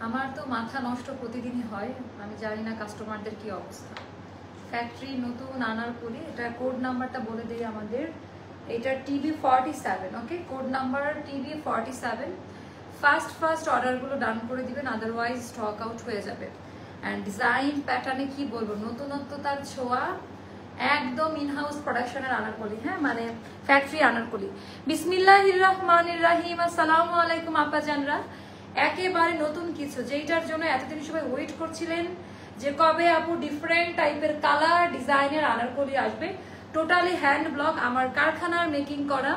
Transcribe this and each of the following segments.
আমার তো মাথা নষ্ট প্রতিদিনই হয়, আমি জানি না কাস্টমারদের কি অবস্থা। ফ্যাক্টরি নতুন আনারকলি, এটা কোড নাম্বারটা বলে দিই আমাদের, এটা TB47, ওকে, কোড নাম্বার TB47। ফার্স্ট অর্ডারগুলো ডান করে দিবেন, আদারওয়াইজ স্টক আউট হয়ে যাবে। অ্যান্ড ডিজাইন প্যাটার্নে কি বলবো, নতুনত্বতার ছোঁয়া, একদম ইনহাউস প্রোডাকশনের আনারকলি, হ্যাঁ, মানে ফ্যাক্টরি আনারকলি। বিসমিল্লাহির রহমানির রহিম। আসসালামু আলাইকুম আপাজানরা। একেবারে নতুন কিছু, যেটার জন্য এতদিন সবাই ওয়েট করছিলেন যে কবে আপু ডিফারেন্ট টাইপের কালার ডিজাইনের আনারকলি আসবে। টোটালি হ্যান্ড ব্লক, আমার কারখানার মেকিং করা,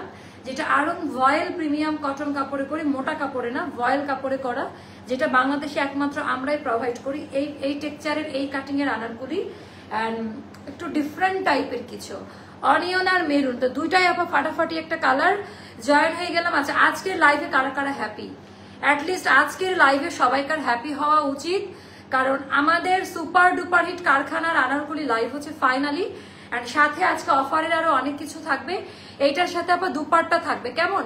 যেটা আরং ভয়েল প্রিমিয়াম কটন কাপড়ে করে, মোটা কাপড়ে না, ভয়েল কাপড়ে করা, যেটা বাংলাদেশে একমাত্র আমরাই প্রোভাইড করি। এই টেক্সচারের এই কাটিং এর আনারকলি, একটু ডিফারেন্ট টাইপের কিছু, অনিয়ন আর মেরুন, তো দুইটাই আপা ফাটাফাটি একটা কালার। জয়েন হয়ে গেলাম। আচ্ছা, আজকের লাইভে কারা কারা হ্যাপি? অ্যাটলিস্ট আজকের লাইভে সবাইকার হ্যাপি হওয়া উচিত, কারণ আমাদের সুপার ডুপার হিট কারখানার আনারকলি লাইভ হচ্ছে ফাইনালি। অ্যান্ড সাথে আজকে অফারের আরো অনেক কিছু থাকবে। এইটার সাথে আবার দুপাট্টা থাকবে, কেমন?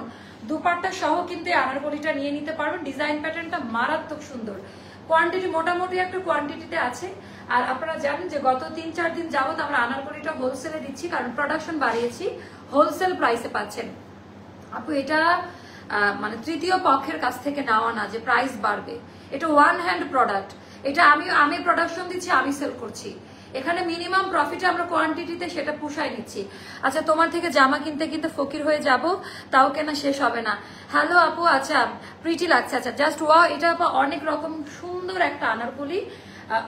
দুপাট্টা সহ কিন্তু এই আনারকলিটা নিয়ে নিতে পারবেন। ডিজাইন প্যাটার্নটা মারাত্মক সুন্দর, কোয়ান্টিটি মোটামুটি একটা কোয়ান্টিটিতে আছে। আর আপনারা জানেন যে গত 3-4 দিন যাবত আমরা আনারকলিটা হোলসেলে দিচ্ছি, কারণ প্রোডাকশন বাড়িয়েছি, হোলসেল প্রাইসে পাচ্ছেন আপু। এটা মানে তৃতীয় পক্ষের কাছ থেকে নেওয়া না যে প্রাইস বাড়বে, এটা ওয়ান হ্যান্ড প্রোডাক্ট। এটা আমি প্রোডাকশন দিচ্ছি, আমি সেল করছি। এখানে মিনিমাম প্রফিটে আমরা কোয়ান্টিটিতে সেটা পুষাই নিচ্ছি। আচ্ছা, তোমার থেকে জামা কিনতে কিনতে ফকির হয়ে যাব, তাও কেনা শেষ হবে না। হ্যালো আপু, আচ্ছা প্রিটি লাগছে। আচ্ছা, জাস্ট ওয়াও, এটা আপা অনেক রকম সুন্দর একটা আনারকলি,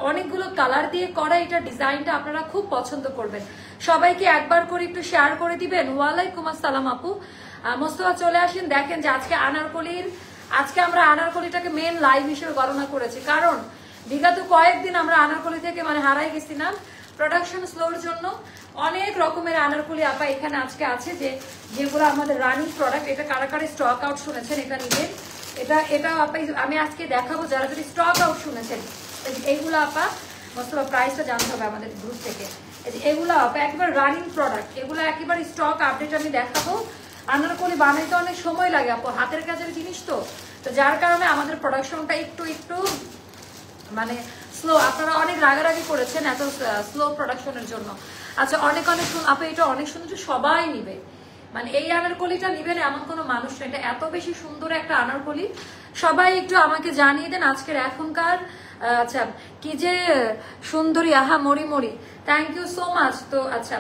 অনেকগুলো কালার দিয়ে করা। এটা ডিজাইনটা আপনারা খুব পছন্দ করবেন। সবাইকে একবার করে একটু শেয়ার করে দিবেন। ওয়ালাইকুম আসসালাম আপু। মোস্তফা চলে আসেন। দেখেন যে আজকে আমরা আনারকলিটাকে মেন লাইভ হিসেবে গণনা করেছি, কারণ বিগত কয়েকদিন আমরা আনারকলি থেকে মানে হারাই গেছিলাম প্রোডাকশন স্লোর জন্য। অনেক রকমের আনারকলি আপা এখানে আজকে আছে, যেগুলো আমাদের রানিং প্রোডাক্ট। এটা কারা কারা স্টক আউট শুনেছেন এটা নিবেন। এটা আপা আমি আজকে দেখাবো, যারা যদি স্টক আউট শুনেছেন এইগুলো আপা। মোস্তফা প্রাইসটা জানতে হবে আমাদের গ্রুপ থেকে। এগুলো আপা একেবারে রানিং প্রোডাক্ট, এগুলো একেবারে স্টক আপডেট আমি দেখাবো। আনারকলি বানাইতে অনেক সময় লাগে আপু, হাতের কাজের জিনিস তো যার কারণে আমাদের প্রোডাকশনটা একটু মানে স্লো। আপনারা অনেক রাগারাগি করেছেন এত স্লো প্রোডাকশনের জন্য। আচ্ছা, অনেক আপু এটা অনেক সুন্দর, সবাই নিবে, মানে এই আনারকলিটা নিবেন এমন কোনো মানুষ নেই। এটা এত বেশি সুন্দর একটা আনারকলি, সবাই একটু আমাকে জানিয়ে দেন আজকের এখনকার। আচ্ছা, কি যে সুন্দরী, আহা মরি, থ্যাংক ইউ সো মাচ। তো আচ্ছা,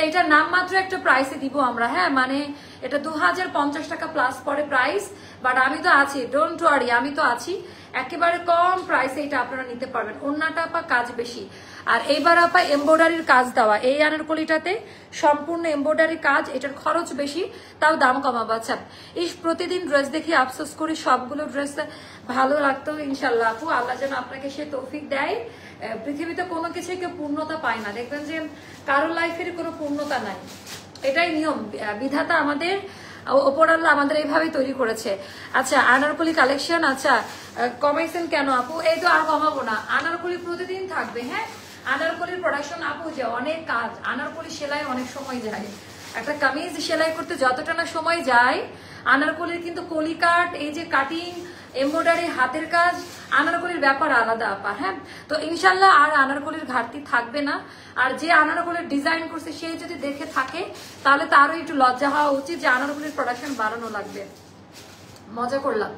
এটার নাম মাত্র একটা প্রাইসে দিব আমরা, হ্যাঁ, মানে এটা 2050 টাকা প্লাস পরে প্রাইস, বাট আমি তো আছি, ডোন্ট ওয়ারি, আমি তো আছি। একেবারে কম প্রাইসে এটা আপনারা নিতে পারবেন। ওন্নাটা আপা কাজ বেশি, আর এইবার আপা এমব্রয়ডারির কাজ দেওয়া এই আনারকলিটাতে, সম্পূর্ণ এমব্রয়ডারি কাজ। এটার খরচ বেশি, তাও দাম কমাবো। আচ্ছা, প্রতিদিন ড্রেস দেখে আফসোস করি, সবগুলো ড্রেস ভালো লাগতো। ইনশাল্লাহ আপু, আল্লাহ যেন আপনাকে সে তৌফিক দেয়। পৃথিবীতে কোনো কিছুই কেউ পূর্ণতা পায় না, দেখবেন যে কারোর লাইফের কোনো পূর্ণতা নাই, এটাই নিয়ম, বিধাতা আমাদের ওপর আল্লাহ আমাদের এইভাবেই তৈরি করেছে। আচ্ছা, আনারকলি কালেকশন, আচ্ছা কমাইছেন কেন আপু? এই তো আর কমাবো না, আনারকলি প্রতিদিন থাকবে। হ্যাঁ, আনারকলির প্রোডাকশন আপু যে অনেক কাজ, আনারকলি সেলাই অনেক সময় যায়। একটা কামিজ সেলাই করতে যতটা না সময় যায়, আনারকলির কিন্তু কলি কাট, এই যে কাটিং, এমব্রয়ডারি, হাতের কাজ, আনারকলির ব্যাপার আলাদা আপা। হ্যাঁ, তো ইনশাল্লাহ আর আনারকলির ঘাটতি থাকবে না। আর যে আনারকলির ডিজাইন করছে সে যদি দেখে থাকে, তাহলে তারও একটু লজ্জা হওয়া উচিত যে আনারকলির প্রোডাকশন বাড়ানো লাগবে। মজা করলাম।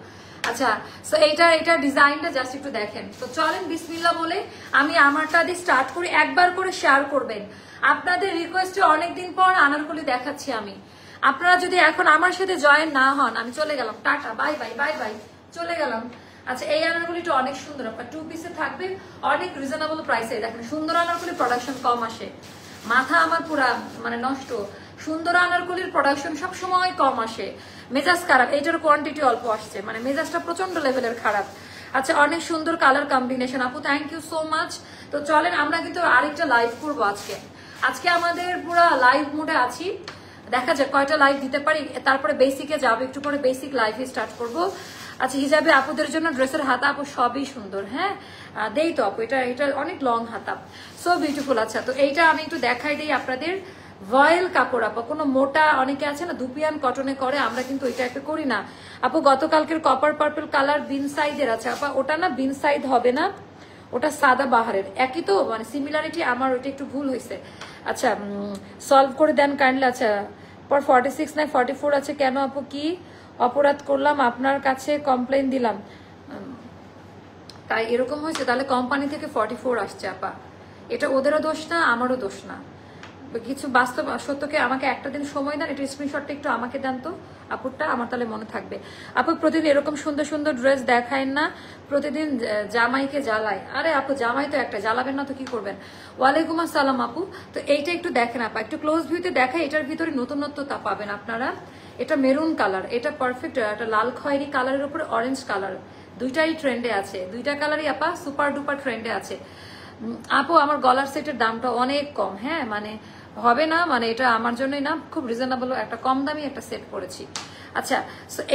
আচ্ছা, সো এইটা ডিজাইনটা জাস্ট একটু দেখেন। তো চলেন বিসমিল্লাহ বলে আমি আমারটা দিয়ে স্টার্ট করি। একবার করে শেয়ার করবেন, আপনাদের রিকোয়েস্টে অনেকদিন পর আনারকলি দেখাচ্ছি আমি। আপনারা যদি এখন আমার সাথে জয়েন না হন, আমি চলে গেলাম, টাটা, বাই বাই, চলে গেলাম। আচ্ছা, এই আনারকলিটা অনেক সুন্দর, আপনার 2 পিসে থাকবে, অনেক রিজনেবল প্রাইসে। দেখেন সুন্দর আনারকলি প্রোডাকশন কম আসে, মাথা আমার পুরা মানে নষ্ট। সুন্দর আনারকলির প্রোডাকশন সবসময় কম আসে, মেজাজ খারাপ। এইটার কোয়ান্টিটি অল্প আসছে, মানে মেজাজটা প্রচন্ড লেভেলের খারাপ। আচ্ছা, অনেক সুন্দর কালার কম্বিনেশন আপু, থ্যাংক ইউ সো মাচ। তো চলেন আমরা কিন্তু আরেকটা লাইভ করবো আজকে আমাদের পুরা লাইভ মোডে আছি। দেখা যাক কয়টা লাইভ দিতে পারি, তারপরে বেসিকে যাবো, একটু পরে বেসিক লাইভ স্টার্ট করবো। আচ্ছা, হিজাবে আপুদের জন্য ড্রেসের হাতা আপু সবই সুন্দর। হ্যাঁ, দেই তো আপু, এটা অনেক লং হাতা, সো বিউটিফুল। আচ্ছা, তো এইটা আমি একটু দেখাই দিই আপনাদের। ভয়েল কাপড় আপা, কোনো মোটা অনেকে আছে না দুপিয়ান কটনে করে, আমরা কিন্তু ওই টাইপে করি না আপু। গতকালকের কপার পার্পল কালার বিন সাইজের আছে আপা, ওটা না বিন সাইজ হবে না, ওটা সাদা বাহারের একই তো, মানে সিমিলারিটি, আমার ওইটা একটু ভুল হয়েছে। আচ্ছা সলভ করে দেন কাইন্ডলি। আচ্ছা পর 46 না 44 আছে কেন আপু, কি অপরাধ করলাম আপনার কাছে কমপ্লেন দিলাম তাই এরকম হয়েছে? তাহলে কোম্পানি থেকে 44 আসছে আপা, এটা ওদেরও দোষ না আমারও দোষ না, কিছু বাস্তব সত্যকে আমাকে একটা দিন সময় দেন, এটা স্ক্রিনশটটা একটু আমাকে দেন তো আপুরটা, আমার তাহলে মনে থাকবে। আপু প্রতিদিন এরকম সুন্দর সুন্দর ড্রেস দেখায় না, প্রতিদিন জামাইকে জ্বালায়। আরে আপু জামাই তো একটা, জ্বালাবেন না তো কি করবেন? ওয়ালাইকুম আসসালাম আপু। তো এইটা একটু দেখেন আপা, একটু ক্লোজ ভিউতে দেখায়, এটার ভিতরে নতুনত্বতা পাবেন আপনারা। এটা মেরুন কালার, এটা পারফেক্ট, একটা লাল খয়েরি কালারের উপরে অরেঞ্জ কালার, দুইটাই ট্রেন্ডে আছে, দুইটা কালারই আপা সুপার ডুপার ট্রেন্ডে আছে। আপু আমার গলার সেটের দামটা অনেক কম, হ্যাঁ মানে হবে না, মানে এটা আমার জন্যই না, খুব রিজনেবল একটা কম দামি একটা সেট করেছি। আচ্ছা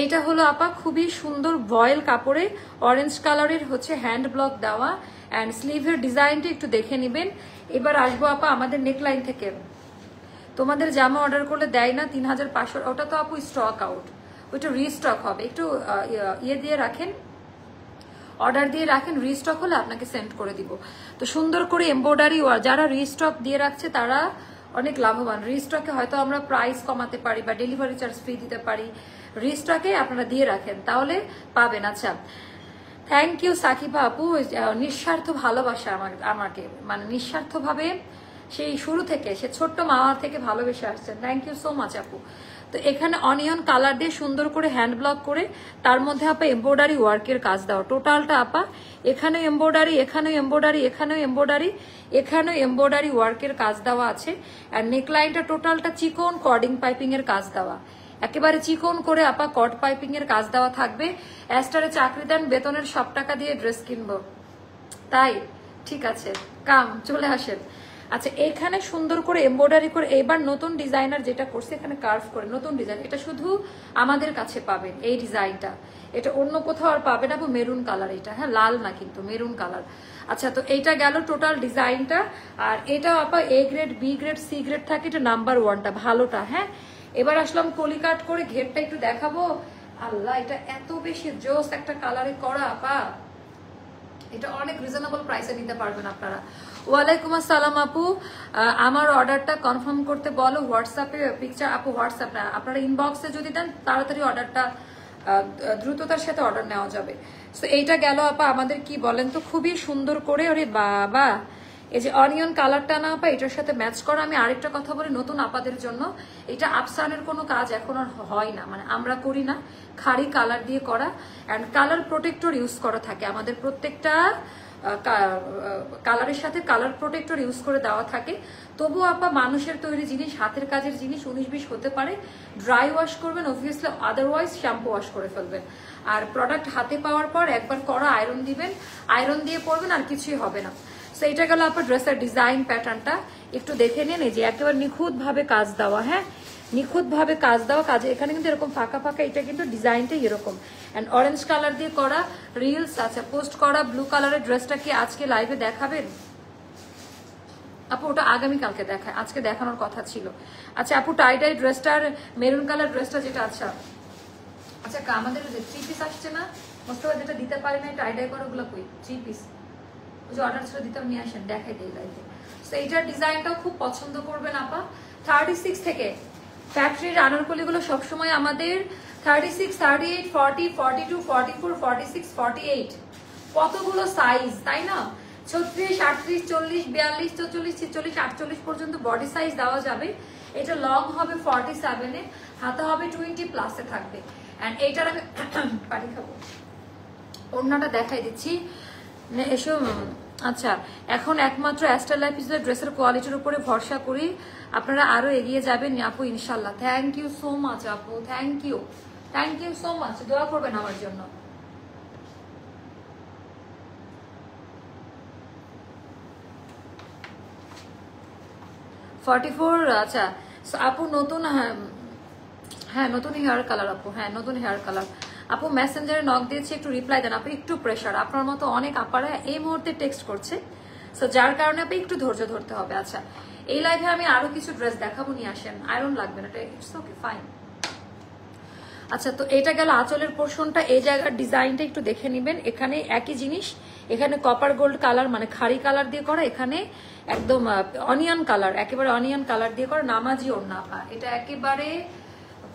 এইটা হলো আপা খুবই সুন্দর ভয়েল কাপড়ে অরেঞ্জ কালারের হচ্ছে হ্যান্ড ব্লক দেওয়া, অ্যান্ড স্লিভের ডিজাইনটা একটু দেখে নেবেন। এবার আসবো আপা আমাদের নেকলাইন থেকে। তোমাদের জামা অর্ডার করলে দেয় না 3500, ওটা তো আপু স্টক আউট, ওইটা রিস্টক হবে, একটু ইয়ে দিয়ে রাখেন, অর্ডার দিয়ে রাখেন, রিস্টক হলে আপনাকে সেন্ড করে দিব। তো সুন্দর করে এমব্রয়ডারি, যারা রিস্টক দিয়ে রাখছে তারা অনেক লাভবান। রিস্টকে হয়তো আমরা প্রাইস কমাতে পারি বা ডেলিভারি চার্জ ফ্রি দিতে পারি, রিস্টকে আপনারা দিয়ে রাখেন তাহলে পাবেন। আচ্ছা থ্যাংক ইউ সাকিবা আপু, নিঃস্বার্থ ভালোবাসা আমাকে, মানে নিঃস্বার্থভাবে সেই শুরু থেকে, সে ছোট্ট মামার থেকে ভালোবেসে আসছেন, থ্যাংক ইউ সো মাচ আপু। তো এখানে অনিয়ন কালার দিয়ে সুন্দর করে হ্যান্ড ব্লক করে তার মধ্যে আপা এমব্রয়ডারি ওয়ার্কের কাজ দেওয়া, টোটালটা আপা এখানে এমব্রয়ডারি, এখানেও এমব্রয়ডারি, এখানেও এমব্রয়ডারি, এখানেও এমব্রয়ডারি ওয়ার্কের কাজ দেওয়া আছে। আর নেকলাইনটা টোটালটা চিকন কর্ডিং পাইপিং এর কাজ দেওয়া, একেবারে চিকন করে আপা কট পাইপিং এর কাজ দেওয়া থাকবে। অ্যাস্টারে চাকরি দেন, বেতনের সব টাকা দিয়ে ড্রেস কিনবো, তাই ঠিক আছে কাম চলে আসেন। আচ্ছা এখানে সুন্দর করে এমব্রয়ডারি করে, এবার নতুন ডিজাইনার যেটা করছে এখানে কার্ভ করে নতুন ডিজাইন, এটা শুধু আমাদের কাছে পাবেন এই ডিজাইনটা, এটা অন্য কোথাও আর পাবে না। মেরুন কালার এটা, হ্যাঁ লাল না কিন্তু মেরুন কালার। আচ্ছা তো এইটা গেল টোটাল ডিজাইনটা। আর এটা আপা A grade B grade C grade থাকে, এটা নাম্বার 1টা ভালোটা। হ্যাঁ এবার আসলাম কলিকাট করে, ঘেরটা একটু দেখাবো। আল্লাহ এটা এত বেশি জোস একটা কালারে করা আপা, এটা অনেক রিজনেবল প্রাইসে নিতে পারবেন আপনারা। ওয়ালাইকুম আসসালাম আপু, আমার অর্ডারটা কনফার্ম করতে বলো হোয়াটসঅ্যাপে পিকচার। আপু হোয়াটসঅ্যাপ না, আপনারা ইনবক্সে যদি দেন তাড়াতাড়ি অর্ডারটা দ্রুততার সাথে অর্ডার নেওয়া যাবে। তো এইটা গেল আপা আমাদের, কি বলেন তো খুবই সুন্দর করে, ওরে বাবা এই যে অনিয়ন কালারটা না আপা এটার সাথে ম্যাচ করা। আমি আরেকটা কথা বলি নতুন আপাদের জন্য, এটা আফসানের কোনো কাজ এখন আর হয় না, মানে আমরা করি না, খাড়ি কালার দিয়ে করা, অ্যান্ড কালার প্রোটেক্টর ইউজ করা থাকে আমাদের প্রত্যেকটা কালারের সাথে, কালার প্রোটেক্টর ইউজ করে দেওয়া থাকে। তবুও আপা মানুষের তৈরি জিনিস, হাতের কাজের জিনিস 19-20 হতে পারে, ড্রাই ওয়াশ করবেন অবভিয়াসলি, আদারওয়াইজ শ্যাম্পু ওয়াশ করে ফেলবেন। আর প্রোডাক্ট হাতে পাওয়ার পর একবার করা আয়রন দিবেন, আয়রন দিয়ে পরবেন, আর কিছুই হবে না। তো এটা গেল আপনার ড্রেসের ডিজাইন প্যাটার্নটা, একটু দেখে নিন। এই যে একেবারে নিখুঁত ভাবে কাজ দেওয়া, হ্যাঁ নিখুঁত ভাবে কাজ দেওয়া, কাজে এখানে কিন্তু এরকম ফাঁকা ফাঁকা, এটা কিন্তু ডিজাইনটাই এরকম। অ্যান্ড অরেঞ্জ কালার দিয়ে করা রিলস আছে পোস্ট করা। ব্লু কালারের ড্রেসটা কি আজকে লাইভে দেখাবেন আপু? ওটা আগামীকালকে দেখায়, আজকে দেখানোর কথা ছিল। আচ্ছা আপু টাইডাই ড্রেসটার মেরুন কালার ড্রেসটা যেটা, আচ্ছা আচ্ছা আমাদের 3 পিস আসছে না মোস্তফা, যেটা দিতে পারি না টাইডাই করা ওগুলো কই 3 পিস, ওই যে অর্ডার ছিল দিতাম, নিয়ে আসেন দেখাই দিই লাইভে। তো এইটার ডিজাইনটাও খুব পছন্দ করবেন আপা। 36 থেকে ফ্যাক্টরির আনারকলিগুলো সবসময় আমাদের 36, 38, 40, 42, 44, 46, 48, কতগুলো সাইজ তাই না? 36, 38, 40, 42, 44, 46, 48 পর্যন্ত বডি সাইজ দেওয়া যাবে। এটা লং হবে 47-এ, হাতা হবে 20+ থাকবে। অ্যান্ড এইটার আমি পানি খাবো, ওড়নাটা দেখাই দিচ্ছি এসো। আচ্ছা এখন একমাত্র অ্যাস্টার লাইফ ইজের ড্রেসের কোয়ালিটির উপরে ভরসা করি, আপনারা আরো এগিয়ে যাবেন আপু ইনশাল্লাহ। থ্যাংক ইউ সো মাচ আপু, থ্যাংক ইউ সো মাচ, দোয়া করবেন আমার জন্য। আচ্ছা আপু নতুন, হ্যাঁ নতুন হেয়ার কালার আপু, হ্যাঁ নতুন হেয়ার কালার আপু। মেসেঞ্জারে নক দিয়েছি, একটু রিপ্লাই দেন আপু, একটু প্রেশার, আপনার মতো অনেক আপারা এই মুহূর্তে টেক্সট করছে, সো যার কারণে আপনি একটু ধৈর্য ধরতে হবে। আচ্ছা এই লাইভে আমি আরো কিছু ড্রেস দেখাবো, নিয়ে আসেন, আয়রন লাগবে না, এটা ইটস ওকে ফাইন। আচ্ছা, তো এটা গেল আঁচলের পোর্শনটা। এই জায়গার ডিজাইনটা একটু দেখে নেবেন। এখানে একই জিনিস, এখানে কপার গোল্ড কালার মানে খাড়ি কালার দিয়ে করা, এখানে একদম অনিয়ন কালার, একেবারে অনিয়ন কালার দিয়ে করা নামাজি ওড়না। এটা একেবারে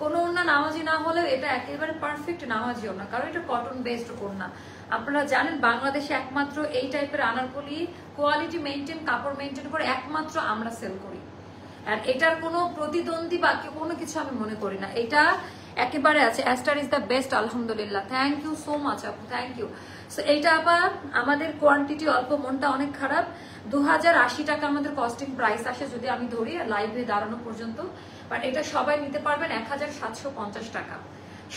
কোনো ওড়না নামাজি না হলেও এটা একেবারে পারফেক্ট নামাজি ওড়না, কারণ এটা কটন বেসড ওড়না। আপনারা জানেন বাংলাদেশে একমাত্র এই টাইপের আনারকলি কোয়ালিটি মেনটেন, কাপড় মেনটেন করে একমাত্র আমরা সেল করি। আর এটার কোনো প্রতিদ্বন্দ্বী বা কোনো কিছু আমি মনে করি না, এটা একেবারে আছে। অ্যাস্টার ইজ দ্য বেস্ট, আলহামদুলিল্লাহ, থ্যাংক ইউ সো মাচ আপু, থ্যাংক ইউ। সো এইটা আবার আমাদের কোয়ান্টিটি অল্প, মনটা অনেক খারাপ। 2080 টাকা আমাদের কস্টিং প্রাইস আসে যদি আমি ধরি লাইভে দাঁড়ানো পর্যন্ত, বাট এটা সবাই নিতে পারবেন 1750 টাকা।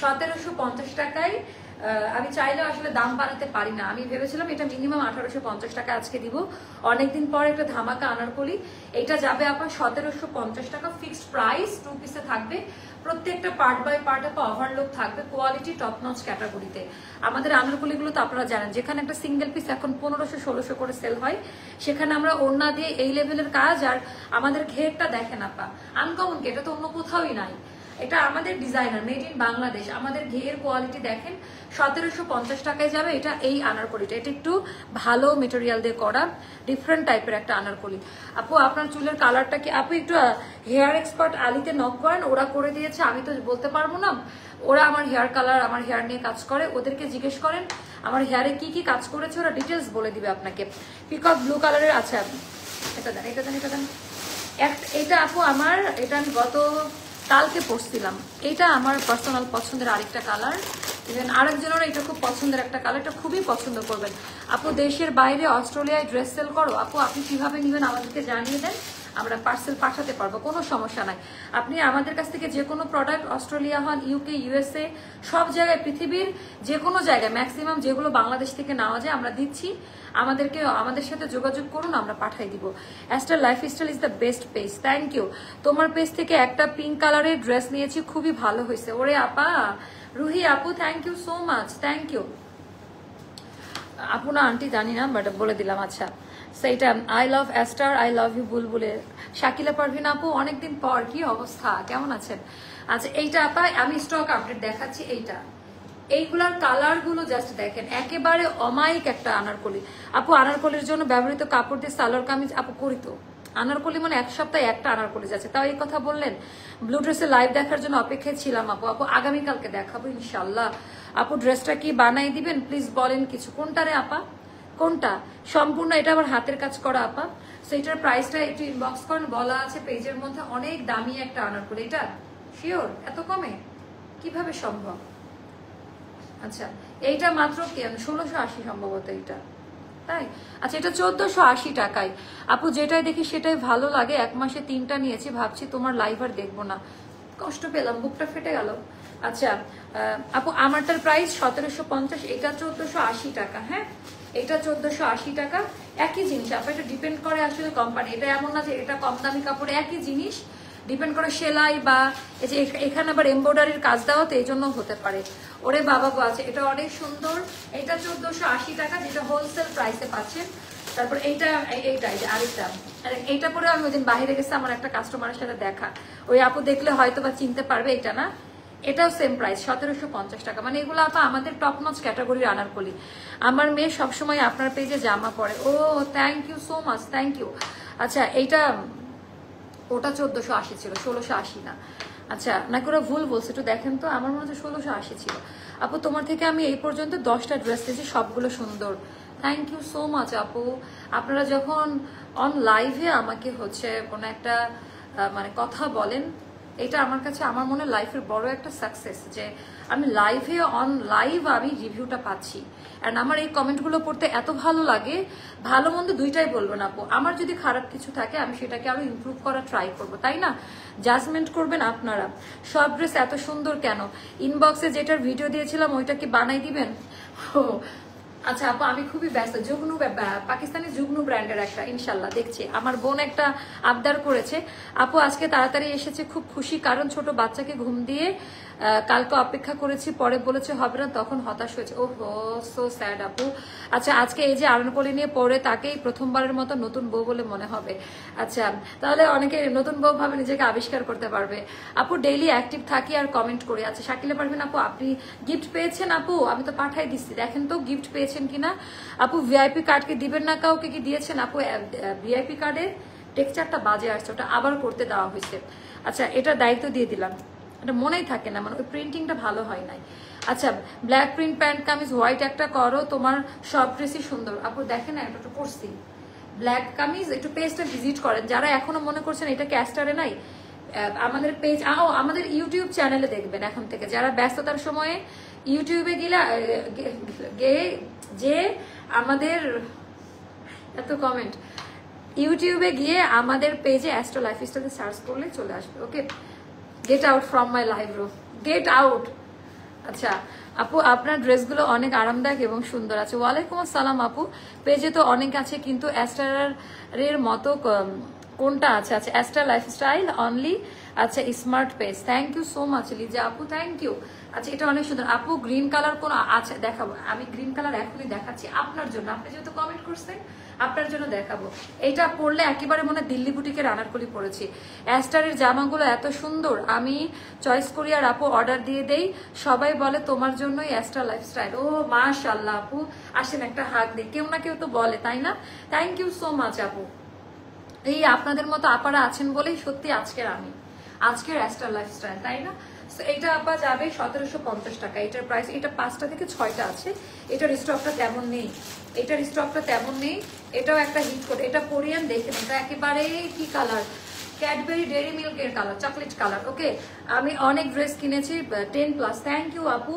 1750 টাকায় আমি চাইলেও আসলে দাম বাড়াতে পারি না। আমি ভেবেছিলাম এটা মিনিমাম 1850 টাকা আজকে দিব, অনেকদিন পর একটা ধামাকা আনারকলি। এটা যাবে আপনার 1750 টাকা ফিক্সড প্রাইস, 2 পিসে থাকবে, প্রত্যেকটা পার্ট বাই পার্ট একটা ওভারলোক থাকবে, কোয়ালিটি টপ নচ ক্যাটাগরিতে। আমাদের আনারকলিগুলো তো আপনারা জানেন, যেখানে একটা সিঙ্গেল পিস এখন 1500-1600 করে সেল হয়, সেখানে আমরা ওড়না দিয়ে এই লেভেলের কাজ, আর আমাদের ঘেরটা দেখেন আপা, আনকমন, এটা তো অন্য কোথাওই নাই, এটা আমাদের ডিজাইনার, মেড ইন বাংলাদেশ। আমাদের ঘের কোয়ালিটি দেখেন, 1750 টাকায় যাবে এটা। এই আনারকলিটা এটা একটু ভালো মেটেরিয়াল দিয়ে করা, ডিফারেন্ট টাইপের একটা আনারকলি। আপু আপনার চুলের কালারটা কি, আপু একটু হেয়ার এক্সপার্ট আলিতে নক করেন, ওরা করে দিয়েছে, আমি তো বলতে পারবো না। ওরা আমার হেয়ার কালার, আমার হেয়ার নিয়ে কাজ করে, ওদেরকে জিজ্ঞেস করেন আমার হেয়ারে কি কি কাজ করেছে, ওরা ডিটেলস বলে দিবে আপনাকে। পিকক ব্লু কালারের আছে, এটা দেন, এটা দেন, এটা দেন। এটা আপু আমার, এটা আমি গত কালকে পরছিলাম, এটা আমার পার্সোনাল পছন্দের আরেকটা কালার। ইভেন আরেকজনের এটা খুব পছন্দের একটা কালার, এটা খুবই পছন্দ করবেন। আপু দেশের বাইরে অস্ট্রেলিয়ায় ড্রেস সেল করো, আপু আপনি কিভাবে নেবেন আমাদেরকে জানিয়ে দেন, আমরা পার্সেল পাঠাতে পারবো, কোনো সমস্যা নাই। আপনি আমাদের কাছ থেকে যে কোনো প্রোডাক্ট, অস্ট্রেলিয়া হন, ইউকে, ইউএসএ, সব জায়গায়, পৃথিবীর যে কোনো জায়গায় ম্যাক্সিমাম যেগুলো বাংলাদেশ থেকে নেওয়া যায় আমরা দিচ্ছি। আমাদের সাথে যোগাযোগ করুন, আমরা পাঠাই দিব। Aster lifestyle is the best page, thank you. তোমার পেজ থেকে একটা পিঙ্ক কালারের ড্রেস নিয়েছি, খুবই ভালো হয়েছে। ওরে আপা, রুহি আপু, thank you so much, thank you. আপু না আন্টি জানি না, বাট বলে দিলাম। আচ্ছা, সেইটা আই লাভ অ্যাস্টার, আই লাভ ইউ বুলবুলে। শাকিলা পারভিন আপু, অনেকদিন পর, কি অবস্থা, কেমন আছেন? আচ্ছা, এইটা আপা আমি স্টক আপডেট দেখাচ্ছি। এইগুলার কালার গুলো জাস্ট দেখেন, একেবারে অমায়িক একটা আনারকলি। আপু আনারকলির জন্য ব্যবহৃত কাপড় দিয়ে সালোয়ার কামিজ আপু করি তো। আনারকলি মানে এক সপ্তাহে একটা আনারকলি যাচ্ছে, তাও এই কথা বললেন। ব্লু ড্রেসের লাইভ দেখার জন্য অপেক্ষায় ছিলাম আপু। আপু আগামীকালকে দেখাবো ইনশাল্লাহ। আপু ড্রেসটা কি বানাই দিবেন প্লিজ, বলেন কিছু। কোনটা রে আপা, কোনটা? সম্পূর্ণ এটা আবার হাতের কাজ করা আপা। সো এটার প্রাইসটা একটু ইনবক্স করেন, বলা আছে পেজের মধ্যে। অনেক দামি একটা আনারকলি, এটা শিওর এত কমে কিভাবে সম্ভব? আচ্ছা, এইটা মাত্র 1680 সম্ভবত এইটা, তাই? আচ্ছা, এটা 1480 টাকায়। আপু যেটাই দেখি সেটাই ভালো লাগে, 1 মাসে 3টা নিয়েছি, ভাবছি তোমার লাইভ আর দেখবো না, কষ্ট পেলাম, বুকটা ফেটে গেল। আচ্ছা আপু আমারটার প্রাইস 1750, এটা 1480 টাকা। হ্যাঁ, এটা 1480 টাকা, একই জিনিস আপু। এটা ডিপেন্ড করে আসলে কোম্পানি, এটা এমন না যে এটা কম দামি কাপড়, একই জিনিস ডিপেন্ড করে সেলাই বা এই যে এখানে আবার এমব্রয়ডারির কাজ দেওয়া, তো এই জন্য হতে পারে। ওরে বাবা গো, আছে এটা অনেক সুন্দর, এটা 1480 টাকা, যেটা হোলসেল প্রাইসে পাচ্ছেন। তারপর এইটা যে আরেকটা, এইটা পরে আমি ওইদিন বাইরে গেছি, আমার একটা কাস্টমারের সাথে দেখা, ওই আপু দেখলে হয়তো বা চিনতে পারবে, এটা না, এটাও সেম প্রাইস 1750 টাকা। মানে এগুলো আপা আমাদের টপ নচ ক্যাটাগরির আনারকলি। আমার মেয়ে সবসময় আপনার পেজে জামা পরে। ও thank you so much, thank you. আচ্ছা, এইটা ওটা 1480 ছিল, 1680 না। আচ্ছা, নাকি ওরা ভুল বলছে, একটু দেখেন তো, আমার মনে হচ্ছে 1680 ছিল। আপু তোমার থেকে আমি এই পর্যন্ত 10টা ড্রেস দিয়েছি, সবগুলো সুন্দর, থ্যাংক ইউ সো মাচ আপু। আপনারা যখন অন লাইভে আমাকে হচ্ছে কোনো একটা মানে কথা বলেন, এটা আমার কাছে আমার মনে লাইফের বড় একটা সাকসেস, যে আমি লাইভে অন লাইভ আমি রিভিউটা পাচ্ছি। অ্যান্ড আমার এই কমেন্টগুলো পড়তে এত ভালো লাগে। ভালো মন্দ দুইটাই বলবো না আপু, আমার যদি খারাপ কিছু থাকে আমি সেটাকে আরো ইমপ্রুভ করা ট্রাই করব, তাই না? জাজমেন্ট করবেন আপনারা। সব ড্রেস এত সুন্দর কেন? ইনবক্সে যেটার ভিডিও দিয়েছিলাম ওইটা কি বানাই দিবেন? আচ্ছা আপু, আমি খুবই ব্যস্ত। জুগনু, পাকিস্তানি জুগনু ব্র্যান্ডের একটা, ইনশাল্লাহ দেখছি। আমার বোন একটা আবদার করেছে, আপু আজকে তাড়াতাড়ি এসেছে, খুব খুশি, কারণ ছোট বাচ্চাকে ঘুম দিয়ে কালকে অপেক্ষা করেছি, পরে বলেছে হবে না, তখন হতাশ হয়েছে। ওহো, সো স্যাড আপু। আচ্ছা, আজকে এই যে আরনকলি নিয়ে পড়ে তাকেই প্রথমবারের মতো নতুন বউ বলে মনে হবে। আচ্ছা, তাহলে অনেকে নতুন বউ ভাবে নিজেকে আবিষ্কার করতে পারবে। আপু ডেইলি অ্যাক্টিভ থাকি আর কমেন্ট করি। আচ্ছা, শাকিলা পারবেন আপু, আপনি গিফট পেয়েছেন? আপু আমি তো পাঠাই দিচ্ছি, দেখেন তো গিফট পেয়েছেন কিনা। আপু ভিআইপি কার্ড কি দিবেন না, কাউকে কি দিয়েছেন? আপু ভিআইপি কার্ডের টেক্সচারটা বাজে আসছে, ওটা আবার করতে দেওয়া হয়েছে। আচ্ছা, এটা দায়িত্ব দিয়ে দিলাম, এটা মনেই থাকে না, মানে ওই প্রিন্টিংটা ভালো হয় নাই। আচ্ছা, black print pant kameez white একটা করো, তোমার সব ড্রেসই সুন্দর। আপু দেখেন না, এটা তো করছি ব্ল্যাক কামিজ, একটু পেজটা ভিজিট করেন যারা এখনো মনে করছেন এটা ক্যাস্টারে নাই। আমাদের পেজ, আমাদের ইউটিউব চ্যানেলে দেখবেন এখন থেকে, যারা ব্যস্ততার সময়ে ইউটিউবে যে আমাদের এত কমেন্ট, ইউটিউবে গিয়ে আমাদের পেজে অ্যাস্ট্রো লাইফস্টাইল সার্চ করলে চলে আসবে। Okay, get out from my live room, get out. আচ্ছা আপু, আপনার ড্রেসগুলো অনেক আরামদায়ক এবং সুন্দর আছে। ওয়ালাইকুম আসসালাম আপু, পেজে তো অনেক আছে কিন্তু অ্যাস্টারের মতো কোনটা আছে? আচ্ছা, অ্যাস্টার লাইফস্টাইল অনলি। আচ্ছা, smart page. Thank you so much Liza আপু, থ্যাংক ইউ। আচ্ছা, এটা অনেক সুন্দর আপু। গ্রিন কালার কোন? আচ্ছা দেখাবো, আমি গ্রিন কালার এখনই দেখাচ্ছি আপনার জন্য, আপনি যেহেতু কমেন্ট করছেন আপনার জন্য দেখাবো। এটা পরলে একেবারে মনে দিল্লি বুটিকের আনারকলি পরেছি। অ্যাস্টারের জামাগুলো এত সুন্দর, আমি চয়েস করি আর আপু অর্ডার দিয়ে দেই। সবাই বলে তোমার জন্যই অ্যাস্টার লাইফস্টাইল। ও মাশাআল্লাহ আপু, আসেন একটা হাত দিই, কেউ না কেউ তো বলে, তাই না? থ্যাংক ইউ সো মাচ আপু। এই আপনাদের মতো আপারা আছেন বলেই সত্যি আজকের অ্যাস্টার লাইফস্টাইল, তাই না? এইটা আপা যাবে 1750 টাকা। এটার প্রাইস, এটা 5টা থেকে 6টা আছে। এটার স্টকটা তেমন নেই, এটাও একটা হিট করে। এটা কোরিয়ান, দেখেন এটা একেবারে কি কালার, ক্যাডবেরি ডেরি মিল্কের কালার, চকলেট কালার। ওকে, আমি অনেক ড্রেস কিনেছি 10+। থ্যাংক ইউ আপু।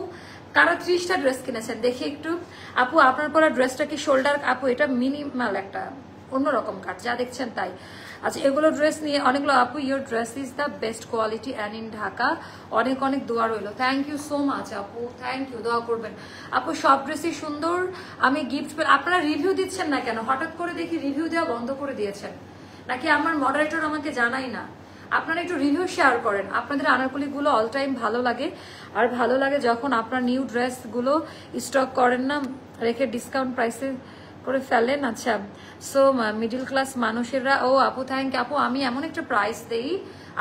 কারা 30টা ড্রেস কিনেছেন দেখি একটু। আপু আপনার পরা ড্রেসটা কি শোল্ডার? আপু এটা মিনিমাল একটা অন্যরকম কাট, যা দেখছেন তাই। আচ্ছা, এগুলো ড্রেস নিয়ে অনেকগুলো। আপু your dress is the best quality and in Dhaka. অনেক অনেক দোয়া রইল। থ্যাংক ইউ সো মাচ আপু, থ্যাংক ইউ, দোয়া করবেন। আপু সব ড্রেসই সুন্দর, আমি গিফট পেয়ে। আপনারা রিভিউ দিচ্ছেন না কেন? হঠাৎ করে দেখি রিভিউ দেওয়া বন্ধ করে দিয়েছেন নাকি আমার মডারেটর আমাকে জানাই না? আপনারা একটু রিভিউ শেয়ার করেন। আপনাদের আনারকলিগুলো অল টাইম ভালো লাগে, আর ভালো লাগে যখন আপনার নিউ ড্রেসগুলো স্টক করেন না, রেখে ডিসকাউন্ট প্রাইসে করে ফেলেন। আচ্ছা, সো মিডল ক্লাস মানুষেরা। ও আপু থ্যাংক আপু, আমি এমন একটা প্রাইস দেই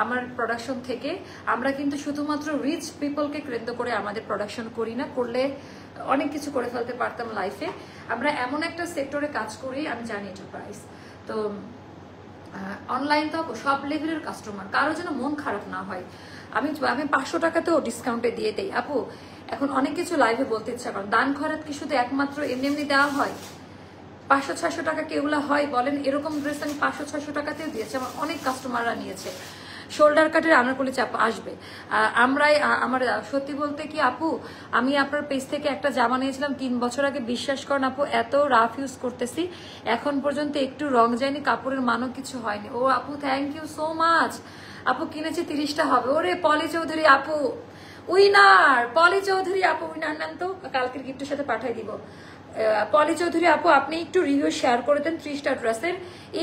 আমার প্রোডাকশন থেকে। আমরা কিন্তু শুধুমাত্র রিচ পিপলকে কেন্দ্র করে আমাদের প্রোডাকশন করি না, করলে অনেক কিছু করে ফেলতে পারতাম লাইফে। আমরা এমন একটা সেক্টরে কাজ করি, আমি জানি এটা প্রাইস। তো অনলাইন তো সব লেভেলের কাস্টমার, কারো যেন মন খারাপ না হয়। আমি 500 টাকাতেও ডিসকাউন্টে দিয়ে দেই আপু। এখন অনেক কিছু লাইভে বলতে ইচ্ছা করেন, দান খয়রাত কি শুধু একমাত্র এমনি দেওয়া হয়? 500-600 টাকা কেউলা হয় বলেন? এরকম ড্রেস আমি 500-600 টাকাতেও দিয়েছি, আমার অনেক কাস্টমাররা নিয়েছে। শোল্ডার কাটের আনারকলি চাপ আসবে। আমার সত্যি বলতে কি আপু, আমি আপনার পেজ থেকে একটা জামা নিয়েছিলাম 3 বছর আগে। বিশ্বাস করেন আপু, এত রাফ ইউজ করতেছি, এখন পর্যন্ত একটু রং যায়নি, কাপড়ের মানও কিছু হয়নি। ও আপু থ্যাংক ইউ সো মাচ আপু। কিনেছি 30টা হবে। ওরে পলি চৌধুরী আপু উইনার, পলি চৌধুরী আপু উইনার নেন তো, কালকের গিফটের সাথে পাঠিয়ে দিব। পলি চৌধুরী আপু, আপনি একটু রিভিউ শেয়ার করে দেন, 30টা ড্রেসের